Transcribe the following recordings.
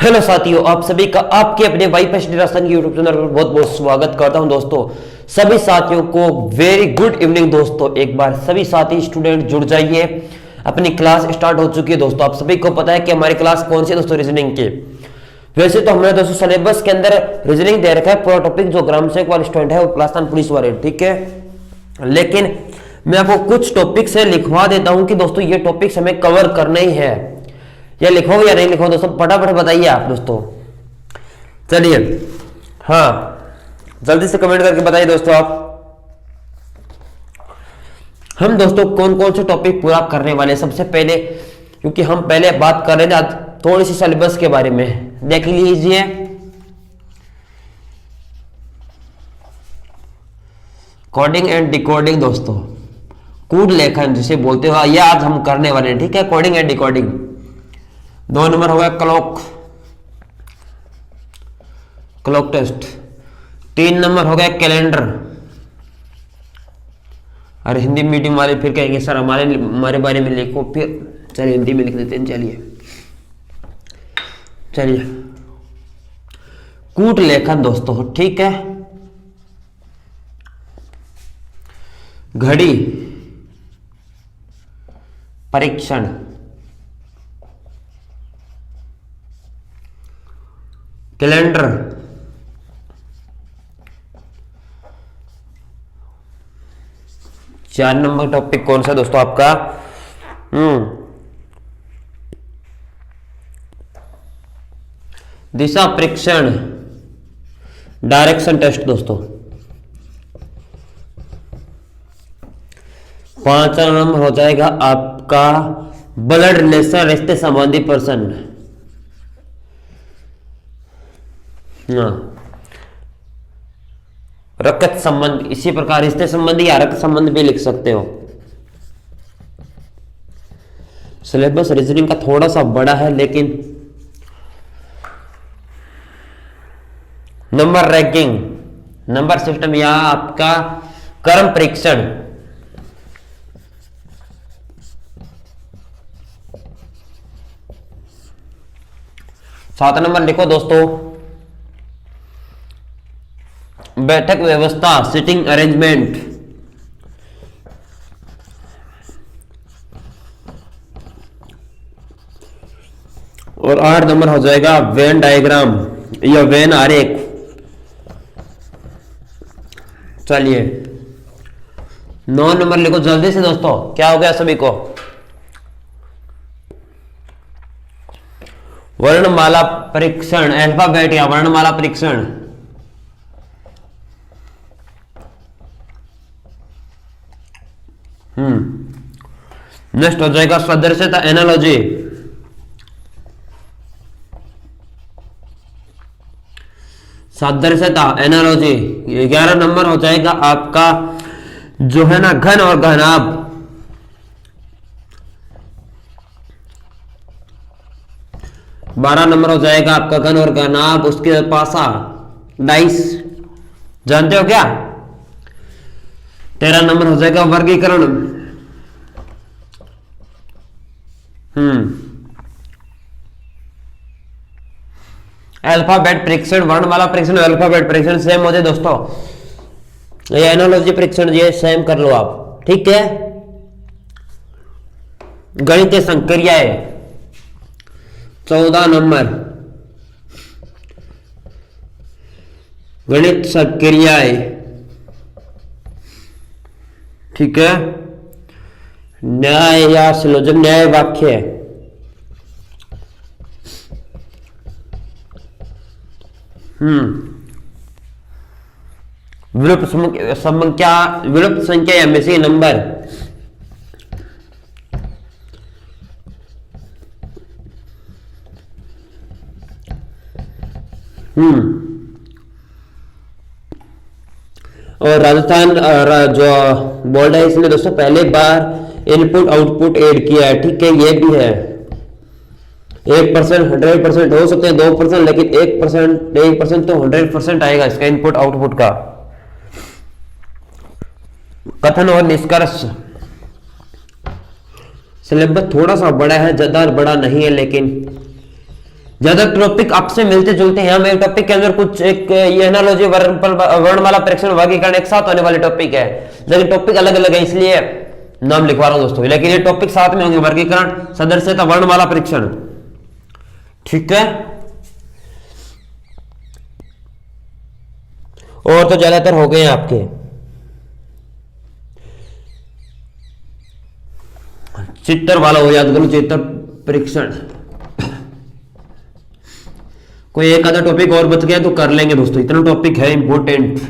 Hello साथियों, आप सभी का आपके अपने वाईफाई राजस्थान के यूट्यूब चैनल पर बहुत बहुत स्वागत करता हूं। दोस्तों सभी साथियों को वेरी गुड इवनिंग। दोस्तों एक बार सभी साथी स्टूडेंट जुड़ जाइए, अपनी क्लास स्टार्ट हो चुकी है। दोस्तों आप सभी को पता है कि हमारी क्लास कौन सी है दोस्तों, रीजनिंग की। वैसे तो हमने दोस्तों सिलेबस के अंदर रीजनिंग दे रखा है, पूरा टॉपिक जो ग्राम सेवक वाले स्टूडेंट है वो राजस्थान पुलिस वाले, ठीक है। लेकिन मैं आपको कुछ टॉपिक से लिखवा देता हूं कि दोस्तों ये टॉपिक्स हमें कवर करने ही है। या लिखोगे या नहीं लिखोगे दोस्तों, फटाफट बताइए आप दोस्तों। चलिए हाँ, जल्दी से कमेंट करके बताइए दोस्तों आप। हम दोस्तों कौन कौन से टॉपिक पूरा करने वाले हैं सबसे पहले, क्योंकि हम पहले बात कर रहे थे आज थोड़ी सी सिलेबस के बारे में, देख लीजिए। कोडिंग एंड डिकोडिंग दोस्तों, कूट लेखन जिसे बोलते हो, यह आज हम करने वाले हैं, ठीक है। Coding and decoding. 2 नंबर हो गया क्लॉक टेस्ट। 3 नंबर हो गया कैलेंडर। अरे हिंदी मीडियम वाले फिर कहेंगे सर हमारे बारे में लिखो, फिर चलिए हिंदी में लिख देते हैं। चलिए कूट लेखन दोस्तों, ठीक है। घड़ी परीक्षण, कैलेंडर, चार नंबर टॉपिक कौन सा दोस्तों आपका, दिशा परीक्षण, डायरेक्शन टेस्ट दोस्तों। 5 नंबर हो जाएगा आपका ब्लड रिलेशन, रिश्ते संबंधी पर्सन। रक्त संबंध, इसी प्रकार रिश्ते संबंधी या रक्त संबंध भी लिख सकते हो। सिलेबस रीजनिंग का थोड़ा सा बड़ा है, लेकिन नंबर रैंकिंग, नंबर सिस्टम या आपका कर्म परीक्षण, सात नंबर लिखो दोस्तों बैठक व्यवस्था, सिटिंग अरेंजमेंट। और 8 नंबर हो जाएगा वेन डायग्राम या वेन आरेख। चलिए 9 नंबर लिखो जल्दी से दोस्तों, क्या हो गया सभी को। वर्णमाला परीक्षण, अल्फाबेट या वर्णमाला परीक्षण। नेक्स्ट हो जाएगा सदृशता, एनालॉजी। सदृशता एनालॉजी। 11 नंबर हो जाएगा आपका जो है ना घन और घनाभ। बारह नंबर हो जाएगा आपका घन और घनाभ, उसके पासा, डाइस, जानते हो क्या। 13 नंबर हो जाएगा वर्गीकरण। अल्फाबेट परीक्षण, वर्णमाला परीक्षण, अल्फाबेट परीक्षण सेम होते दोस्तों। ये एनालॉजी परीक्षण ये सेम कर लो आप, ठीक है। गणितीय संक्रियाएं 14 नंबर, गणित संक्रियाएं, ठीक है। न्याय या संयोजन, न्याय वाक्य, विलुप्त संख्या, विलुप्त संख्या या मिसिंग नंबर। और राजस्थान जो बोर्ड है इसने दोस्तों पहले बार इनपुट आउटपुट ऐड किया है, ठीक है। ये भी है 1%, 100% हो सकते हैं 2%, लेकिन 1% तो 100% आएगा इसका इनपुट आउटपुट का। कथन और निष्कर्ष। सिलेबस थोड़ा सा बड़ा है, ज्यादा बड़ा नहीं है, लेकिन ज्यादा टॉपिक आपसे मिलते जुलते हैं। हम एक टॉपिक के अंदर कुछ एक ये एनालॉजी वर्णमाला परीक्षण वर्गीकरण एक साथ होने वाले टॉपिक है, लेकिन टॉपिक अलग अलग है इसलिए नाम लिखवा रहा हूं दोस्तों, लेकिन ये टॉपिक साथ में होंगे, वर्गीकरण, सदस्यता, वर्णमाला परीक्षण। ठीक है, और तो ज्यादातर हो गए हैं आपके। चित्र वाला हो याद करो, चित्र परीक्षण। कोई एक आधा टॉपिक और बच गया तो कर लेंगे दोस्तों, इतना टॉपिक है इंपॉर्टेंट।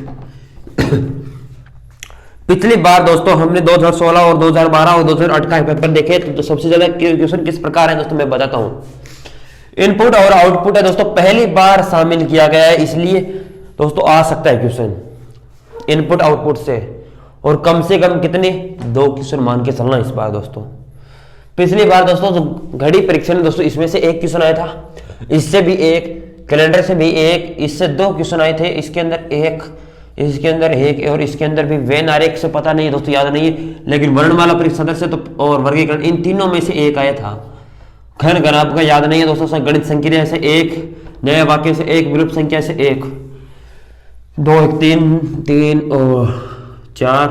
पिछली बार दोस्तों हमने 2016 और 2012 और 2008 का पेपर देखे, तो सबसे ज्यादा क्वेश्चन किस प्रकार है दोस्तों मैं बताता हूं। इनपुट और आउटपुट है दोस्तों, पहली बार शामिल किया गया है, इसलिए दोस्तों आ सकता है क्वेश्चन इनपुट आउटपुट से, और कम से कम कितने 2 क्वेश्चन मान के चलना इस बार दोस्तों। पिछली बार दोस्तों जो घड़ी परीक्षण दोस्तों, इसमें से 1 क्वेश्चन आया था, इससे भी 1, कैलेंडर से भी 1, इससे 2 क्वेश्चन आए थे, इसके अंदर 1, इसके अंदर 1 और इसके अंदर भी वेन आरेख से पता नहीं दोस्तों, याद नहीं है, लेकिन वर्णमाला परीक्षण सदस्य तो और वर्गीकरण इन तीनों में से 1 आया था। घन घन आपका याद नहीं है दोस्तों, गणित संक्रिया से 1, नए वाक्य से 1, विलुप्त संख्या से 1, 2 1 3 और 4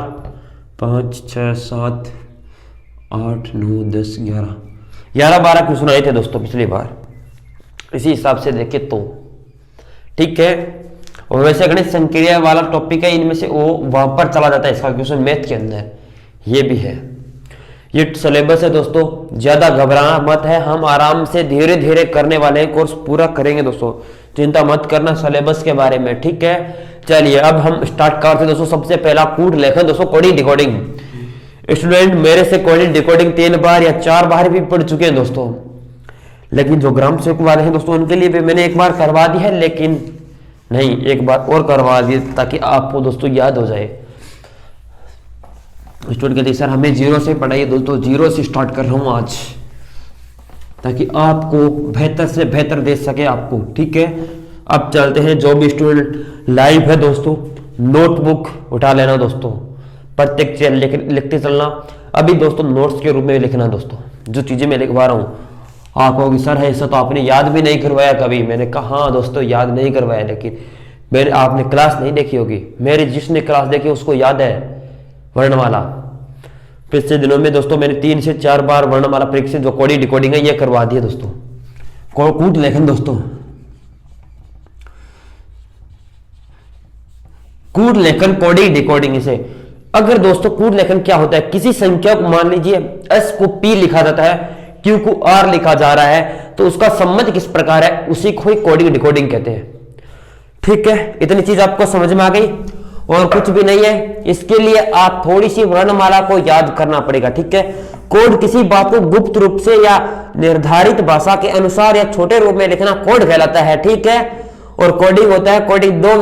5 6 7 8 9 10 11 12 क्वेश्चन आए थे दोस्तों पिछली बार, इसी हिसाब से देखे तो। ठीक है, और वैसे गणित संक्रिया वाला टॉपिक है, इनमें से वो वहां पर चला जाता है इसका क्वेश्चन मैथ के अंदर, ये भी है। ये सिलेबस है दोस्तों, ज्यादा घबराना मत है, हम आराम से धीरे धीरे करने वाले हैं, कोर्स पूरा करेंगे दोस्तों, चिंता मत करना सिलेबस के बारे में। ठीक है, चलिए अब हम स्टार्ट करते हैं दोस्तों। सबसे पहला कूट लेखन दोस्तों, कोडिंग डिकोडिंग। स्टूडेंट मेरे से कोडिंग डिकोडिंग 3 बार या 4 बार भी पढ़ चुके हैं दोस्तों, लेकिन जो ग्राम सेवक वाले हैं दोस्तों उनके लिए भी मैंने एक बार करवा दी है, लेकिन नहीं एक बार और करवा दी ताकि आपको दोस्तों याद हो जाए। स्टूडेंट कहते सर हमें 0 से पढ़ाइए दोस्तों, 0 से स्टार्ट कर रहा हूं आज, ताकि आपको बेहतर से बेहतर दे सके आपको। ठीक है, अब चलते हैं। जो भी स्टूडेंट लाइव है दोस्तों, नोटबुक उठा लेना दोस्तों, प्रत्येक चीज लिखते चलना। अभी दोस्तों नोट्स के रूप में लिखना दोस्तों, जो चीजें मैं लिखवा रहा हूं। आप कहोगे सर है ऐसा तो आपने याद भी नहीं करवाया कभी। मैंने कहा हाँ दोस्तों याद नहीं करवाया, लेकिन मैंने आपने क्लास नहीं देखी होगी, मेरी जिसने क्लास देखी उसको याद है वर्णमाला। पिछले दिनों में दोस्तों मैंने 3 से 4 बार वर्णमाला परीक्षण जो कोडिंग डिकोडिंग है ये करवा दिया दोस्तों। कूट लेखन दोस्तों, कूट लेखन कोडिंग डिकोडिंग से। अगर दोस्तों कूट लेखन क्या होता है, किसी संख्या को मान लीजिए एस को पी लिखा जाता है, क्यू को आर लिखा जा रहा है, तो उसका संबंध किस प्रकार है उसी को ही कोडिंग डिकोडिंग कहते हैं। ठीक है, इतनी चीज आपको समझ में आ गई और कुछ भी नहीं है। इसके लिए आप थोड़ी सी वर्णमाला को याद करना पड़ेगा। ठीक है, कोड किसी बात को गुप्त रूप से या निर्धारित भाषा के अनुसार या छोटे रूप में लिखना कोड कहलाता है। ठीक है, और कोडिंग होता है, कोडिंग 2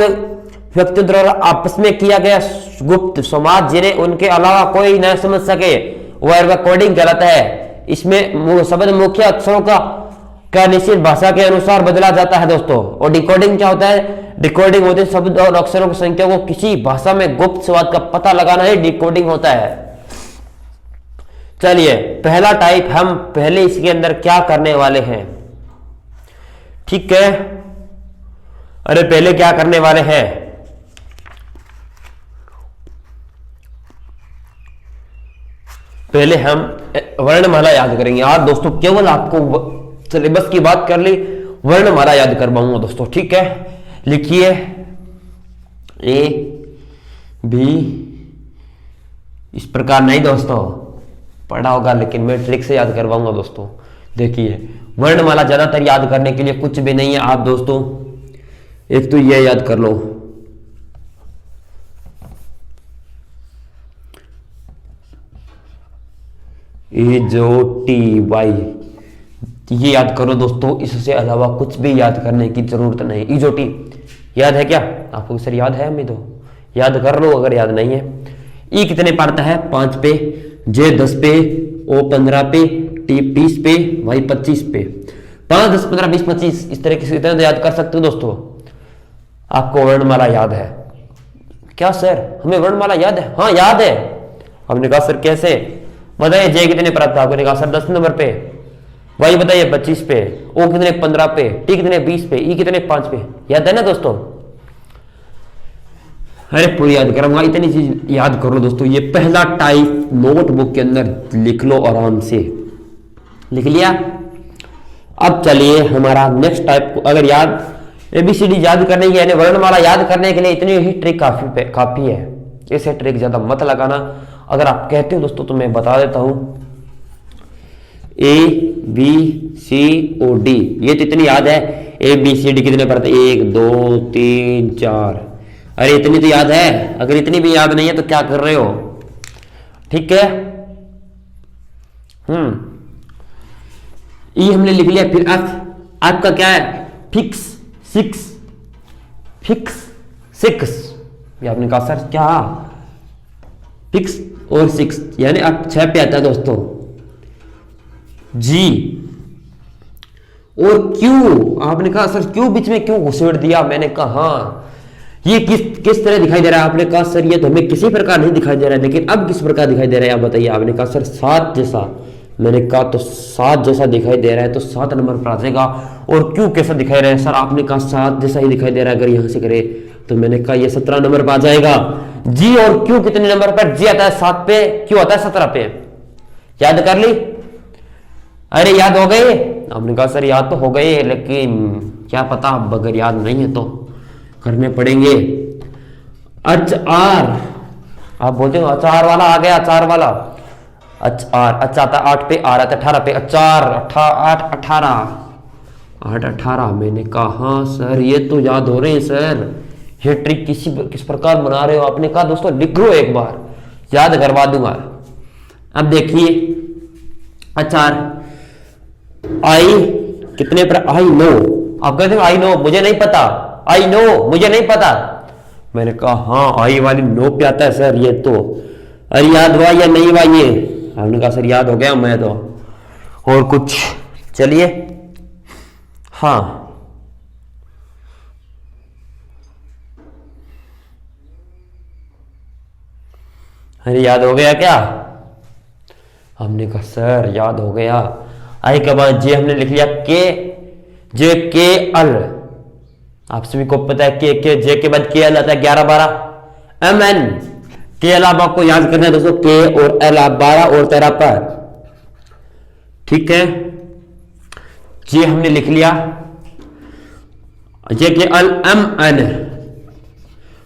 व्यक्तियों द्वारा आपस में किया गया गुप्त संवाद जिन्हें उनके अलावा कोई न समझ सके, वह कोडिंग कहलाता है। इसमें शब्द मुख्य अक्षरों का निश्चित भाषा के अनुसार बदला जाता है दोस्तों। और डिकोडिंग क्या होता है, डिकोडिंग होते शब्द और अक्षरों की संख्या को किसी भाषा में गुप्त संवाद का पता लगाना ही डिकोडिंग होता है। चलिए पहला टाइप हम पहले इसके अंदर क्या करने वाले हैं। ठीक है, अरे पहले क्या करने वाले हैं, पहले हम वर्णमाला याद करेंगे। आज दोस्तों केवल आपको सिलेबस की बात कर ली, वर्णमाला याद करवाऊंगा दोस्तों। ठीक है, लिखिए ए बी, इस प्रकार नहीं दोस्तों पढ़ा होगा, लेकिन मैं ट्रिक से याद करवाऊंगा दोस्तों। देखिए वर्णमाला ज्यादातर याद करने के लिए कुछ भी नहीं है। आप दोस्तों एक तो ये याद कर लो, ए जो टी वाई, ये याद करो दोस्तों, इससे अलावा कुछ भी याद करने की जरूरत नहीं। ई जो टी याद है क्या आपको सर? याद है, हमें तो याद कर लो अगर याद नहीं है। ई कितने पड़ता है? 5 पे, जे 10 पे, ओ 15 पे, टी 20 पे, वाई 25 पे। 5 10 15 20 25 इस तरीके से इतना याद कर सकते हो दोस्तों। आपको वर्णमाला याद है क्या सर? हमें वर्णमाला याद है? हाँ याद है। हमने कहा सर कैसे बताइए? जे कितने पर आता है? आपने कहा सर 10 नंबर पे। वाई बताइए 25 पे, ओ कितने 15 पे, टी कितने 20 पे, ई कितने 5 पे। याद है ना दोस्तों? अरे पूरी याद करूंगा, इतनी चीज याद करो दोस्तों। ये पहला टाइप नोटबुक के अंदर लिख लो आराम से। लिख लिया? अब चलिए हमारा नेक्स्ट टाइप को, अगर याद एबीसीडी याद करने की यानी वर्णमाला याद करने के लिए इतनी ही ट्रिक काफी है। इसे ट्रिक ज्यादा मत लगाना। अगर आप कहते हो दोस्तों तो मैं बता देता हूं। ABCOD ये तो इतनी याद है। ABCD कितने पढ़ते? 1 2 3 4। अरे इतनी तो याद है। अगर इतनी भी याद नहीं है तो क्या कर रहे हो? ठीक है। ई हमने लिख लिया। फिर एफ का क्या है? फिक्स 6 ये आपने कहा सर क्या? फिक्स और 6 यानी अब 6 पे आता है दोस्तों। जी और क्यू, आपने कहा सर क्यू बीच में क्यों घुसेड़ दिया? मैंने कहा हाँ, ये किस तरह दिखाई दे रहा है? आपने कहा सर ये तो हमें किसी प्रकार नहीं दिखाई दे रहा है, लेकिन अब किस प्रकार दिखाई दे रहा है आप बताइए। आपने कहा सर 7 जैसा। मैंने कहा तो 7 जैसा दिखाई दे रहा है तो 7 नंबर पर आ जाएगा। और क्यू कैसा दिखाई रहा है सर? आपने कहा 7 जैसा ही दिखाई दे रहा है। अगर यहां से करे तो मैंने कहा ये 17 नंबर पर आ जाएगा। जी और क्यू कितने नंबर पर? जी आता है 7 पे, क्यू आता है 17 पे। याद कर ली? अरे याद हो गए? आपने कहा सर याद तो हो गए, लेकिन क्या पता अगर याद नहीं है तो करने पड़ेंगे। अचार, आप बोलते हो अचार वाला आ गया, अचार वाला। अचार अच्छा आता 8 पे, आ रहा था 18 पे। अचार 8 18। मैंने कहा हाँ सर ये तो याद हो रहे हैं सर। ये ट्रिक किस प्रकार बना रहे हो? आपने कहा दोस्तों लिख लो एक बार, याद करवा दूंगा। अब देखिए अचार आई कितने पर? I know. आप कहते हो आई नो मुझे नहीं पता, आई नो मुझे नहीं पता। मैंने कहा हाँ आई वाली नो पे आता है सर ये तो। अरे याद हुआ या नहीं हुआ ये? आपने कहा सर याद हो गया मैं तो। और कुछ? चलिए हाँ अरे याद हो गया क्या? हमने कहा सर याद हो गया। आई के बाद जे हमने लिख लिया के, जे के अल। आप सभी को पता है के जे के बाद के एल आता है 11 12 एम एन। के एल आपको याद करना है दोस्तों, के और एल आप 12 और 13 पर। ठीक है। जे हमने लिख लिया, जे के अल एम एन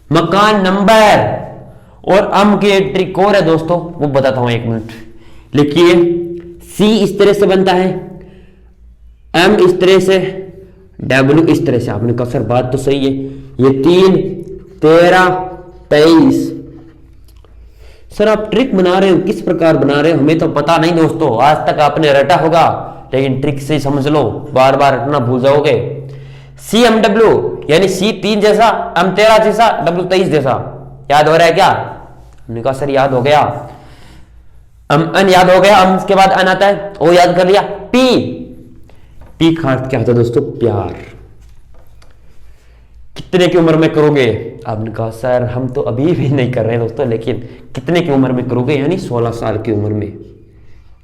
मकान नंबर। और अम की एक ट्रिक और है दोस्तों, वो बताता हूं 1 मिनट। लिखिए सी इस तरह से बनता है, एम इस तरह से, डब्ल्यू इस तरह से। आपने कहा सर बात तो सही है, ये 3 13 23। सर आप ट्रिक बना रहे हो, किस प्रकार बना रहे हो हमें तो पता नहीं दोस्तों। आज तक आपने रटा होगा लेकिन ट्रिक से समझ लो, बार बार रटना भूल जाओगे। सी एम डब्ल्यू यानी सी 3 जैसा, एम 13 जैसा, डब्ल्यू 23 जैसा। याद हो रहा है क्या? हमने कहा सर याद हो गया। अन याद हो गया, अम के बाद अन आता है, ओ याद कर लिया। पी का अर्थ क्या होता है दोस्तों? प्यार। कितने की उम्र में करोगे? आपने कहा सर हम तो अभी भी नहीं कर रहे हैं दोस्तों, लेकिन कितने की उम्र में करोगे? यानी 16 साल की उम्र में।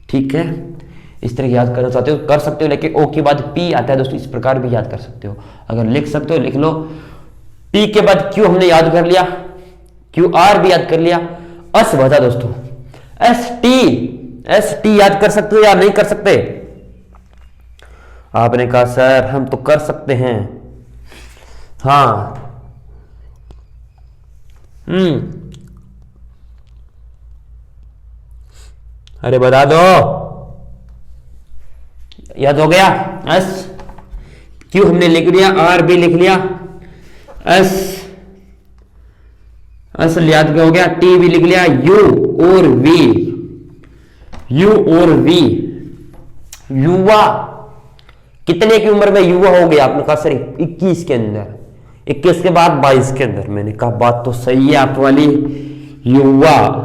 ठीक है, इस तरह याद करना चाहते हो कर सकते हो, लेकिन ओ के बाद पी आता है दोस्तों, इस प्रकार भी याद कर सकते हो। अगर लिख सकते हो लिख लो। पी के बाद क्यू हमने याद कर लिया, क्यू आर भी याद कर लिया। अस बचा दोस्तों, एस टी याद कर सकते हो या नहीं कर सकते? आपने कहा सर हम तो कर सकते हैं। हाँ अरे बता दो। याद हो गया? एस क्यू हमने लिख लिया, आर भी लिख लिया, एस याद हो गया, टी भी लिख लिया, यू और वी। युवा, कितने की उम्र में युवा हो गया? आपने कहा सर 21 के अंदर, 21 के बाद 22 के अंदर। मैंने कहा बात तो सही है आप वाली। युवा,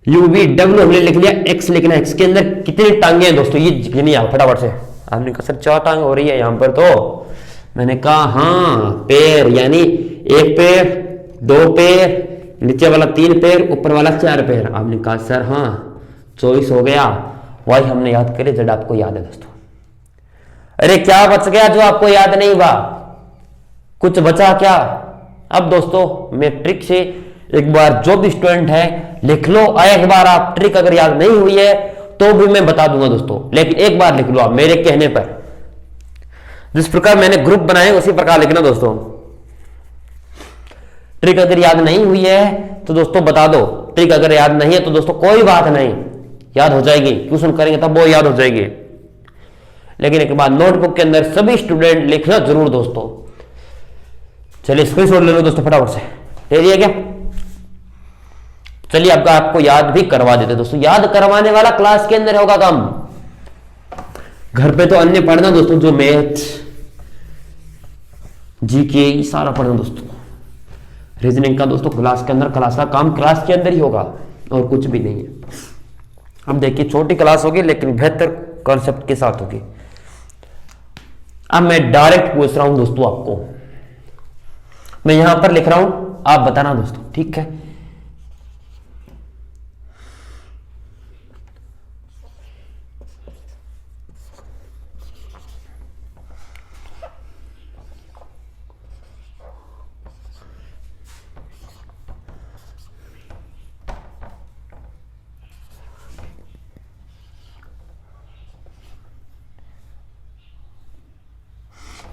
यूवी, डब्ल्यू हमने लिख लिया, एक्स लिखना, एक्स के अंदर कितनी टांगे हैं दोस्तों ये गिनिए फटाफट से। आपने कहा सर 4 टांग हो रही है यहां पर तो। मैंने कहा हाँ, पैर यानी 1 पैर, 2 पैर, नीचे वाला 3 पैर, ऊपर वाला 4 पैर। आपने कहा सर हाँ 24 हो गया। वाई हमने याद करे, जेड आपको याद है दोस्तों। अरे क्या बच गया जो आपको याद नहीं हुआ? कुछ बचा क्या? अब दोस्तों मैं ट्रिक से एक बार जो भी स्टूडेंट है लिख लो, एक बार आप ट्रिक अगर याद नहीं हुई है तो भी मैं बता दूंगा दोस्तों, लेकिन एक बार लिख लो आप मेरे कहने पर। जिस प्रकार मैंने ग्रुप बनाए उसी प्रकार लिखना दोस्तों। ट्रिक अगर याद नहीं हुई है तो दोस्तों बता दो, ट्रिक अगर याद नहीं है तो दोस्तों कोई बात नहीं, याद हो जाएगी, ट्यूशन करेंगे तब वो याद हो जाएगी। लेकिन एक बार नोटबुक के अंदर सभी स्टूडेंट लिखना जरूर दोस्तों। चलिए स्क्रीनशॉट ले लो दोस्तों फटाफट से, ले लिया क्या? चलिए आपको याद भी करवा देते दोस्तों। याद करवाने वाला क्लास के अंदर होगा काम, घर पे तो अन्य पढ़ना दोस्तों, जो मैथ जीके सारा पढ़ना दोस्तों। रीजनिंग का दोस्तों क्लास के अंदर, क्लास का काम क्लास के अंदर ही होगा और कुछ भी नहीं है। अब देखिए छोटी क्लास होगी लेकिन बेहतर कॉन्सेप्ट के साथ होगी। अब मैं डायरेक्ट पूछ रहा हूं दोस्तों आपको, मैं यहां पर लिख रहा हूं, आप बताना दोस्तों, ठीक है?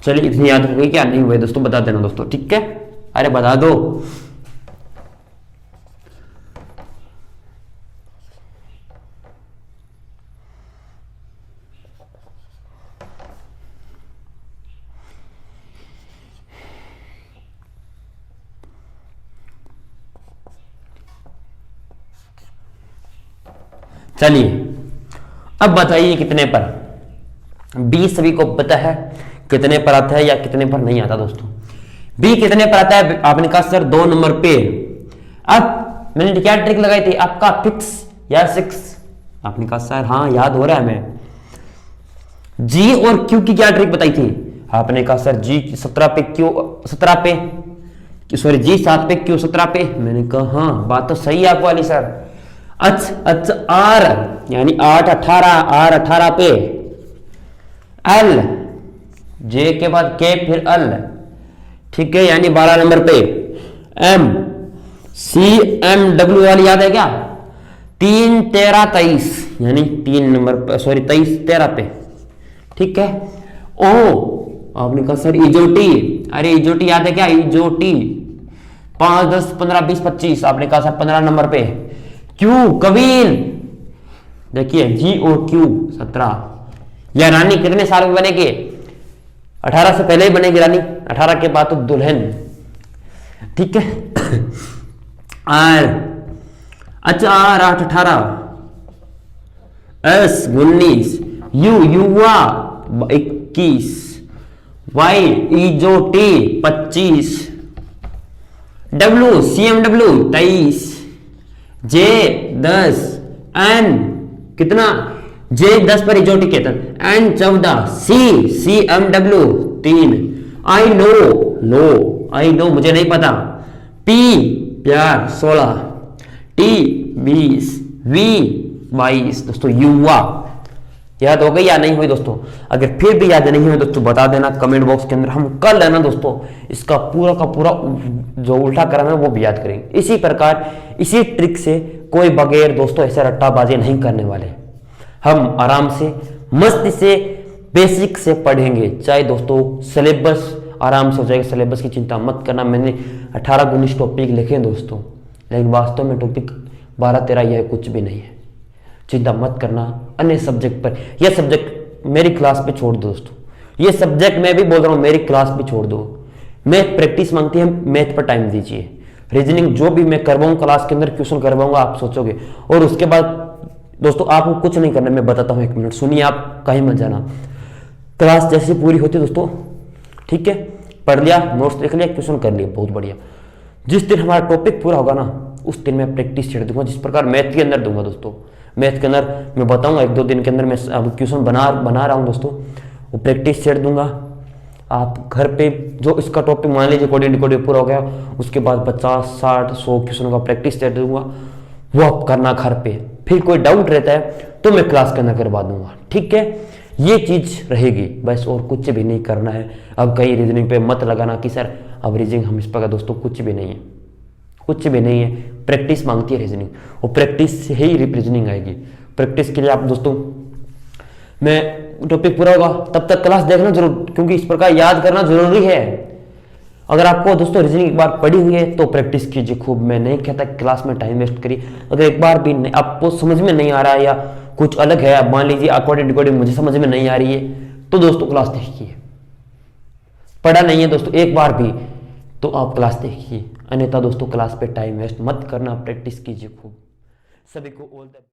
चलिए इतनी याद हो गई क्या? नहीं हुए दोस्तों बता देना दोस्तों, ठीक है? अरे बता दो। चलिए अब बताइए कितने पर? 20 सभी को पता है कितने पर आता है या कितने पर नहीं आता दोस्तों? बी कितने पर आता है? आपने कहा सर 2 नंबर पे। अब मैंने क्या ट्रिक लगाई थी? आपका फिक्स या 6? आपने कहा सर हाँ याद हो रहा है हमें। जी और क्यू की क्या ट्रिक बताई थी? आपने कहा सर जी 17 पे, क्यू 17 पे, सॉरी जी 7 पे, क्यू 17 पे। मैंने कहा हाँ बात तो सही है आपको वाली सर। अच्छा आर यानी 8 18, आर 18 पे, एल जे के बाद के फिर एल, ठीक है, यानी 12 नंबर पे। एम सी एम डब्ल्यू वाली याद है क्या? 3 13 23 यानी 3 नंबर पर, सॉरी 23 13 पे, ठीक है। ओ आपने कहा सर इजोटी, अरे इजोटी याद है क्या? इजोटी 5 10 15 20 25, आपने कहा सर 15 नंबर पे। क्यू कबील, देखिए जी और क्यू 17। यह रानी कितने साल में बनेगी? 18 से पहले ही बनेगी रानी, 18 के बाद तो दुल्हन, ठीक है। आर अच्छा आर 8 18, एस 19, यू युवा 21, वाई इजोटी 25, डब्ल्यू सीएमडब्ल्यू 23, जे 10, एन कितना? जे 10 पर इजोटी कहता है, N 14, C C M W 3, I know मुझे नहीं पता, पी प्यार 16, टी 20, वी 22 दोस्तों युवा। याद हो गई या नहीं हुई दोस्तों? अगर फिर भी याद नहीं हुई दोस्तों बता देना कमेंट बॉक्स के अंदर, हम कर लेना दोस्तों इसका पूरा का पूरा जो उल्टा क्रम है वो भी याद करेंगे। इसी प्रकार इसी ट्रिक से कोई बगैर दोस्तों ऐसे रट्टाबाजी नहीं करने वाले, हम आराम से मस्ती से बेसिक से पढ़ेंगे। चाहे दोस्तों सिलेबस आराम से हो जाएगा, सिलेबस की चिंता मत करना। मैंने 18 19 टॉपिक लिखे दोस्तों, लेकिन वास्तव में टॉपिक 12 13 यह कुछ भी नहीं है, चिंता मत करना। अन्य सब्जेक्ट पर, यह सब्जेक्ट मेरी क्लास पे छोड़ दो दोस्तों, ये सब्जेक्ट मैं भी बोल रहा हूँ मेरी क्लास पे छोड़ दो। मैथ प्रैक्टिस मांगती है, मैथ पर टाइम दीजिए। रीजनिंग जो भी मैं करवाऊँ क्लास के अंदर क्वेश्चन करवाऊंगा आप सोचोगे, और उसके बाद दोस्तों आपको कुछ नहीं करना, मैं बताता हूँ 1 मिनट सुनिए, आप कहीं मत जाना। क्लास जैसे पूरी होती है दोस्तों, ठीक है, पढ़ लिया, नोट्स लिख लिया, क्वेश्चन कर लिया, बहुत बढ़िया। जिस दिन हमारा टॉपिक पूरा होगा ना उस दिन मैं प्रैक्टिस छेड़ दूंगा, जिस प्रकार मैथ के अंदर दूंगा दोस्तों। मैथ के अंदर मैं बताऊंगा 1 2 दिन के अंदर मैं अब क्वेश्चन बना रहा हूँ दोस्तों, वो प्रैक्टिस छेड़ दूंगा। आप घर पे जो इसका टॉपिक मान लीजिए कोडिंग पूरा हो गया, उसके बाद 50 60 100 क्वेश्चन का प्रैक्टिस छेड़ दूंगा, वो आप करना घर पे। फिर कोई डाउट रहता है तो मैं क्लास के अंदर करवा दूंगा, ठीक है। ये चीज रहेगी बस, और कुछ भी नहीं करना है। अब कहीं रीजनिंग पे मत लगाना कि सर अब रीजनिंग हम इस पर दोस्तों, कुछ भी नहीं है, कुछ भी नहीं है। प्रैक्टिस मांगती है रीजनिंग, और प्रैक्टिस से ही रीजनिंग आएगी। प्रैक्टिस के लिए आप दोस्तों, मैं टॉपिक पूरा होगा तब तक क्लास देखना जरूर, क्योंकि इस प्रकार याद करना जरूरी है। अगर आपको दोस्तों रीजनिंग एक बार पढ़ी हुई है तो प्रैक्टिस कीजिए खूब। मैं नहीं कहता क्लास में टाइम वेस्ट करिए। अगर एक बार भी आपको समझ में नहीं आ रहा है या कुछ अलग है, आप मान लीजिए अकॉर्डिंग डिकोडिंग मुझे समझ में नहीं आ रही है, तो दोस्तों क्लास देखिए। पढ़ा नहीं है दोस्तों एक बार भी तो आप क्लास देखिए, अन्यथा दोस्तों क्लास पे टाइम वेस्ट मत करना, प्रैक्टिस कीजिए खूब। सभी को ऑल द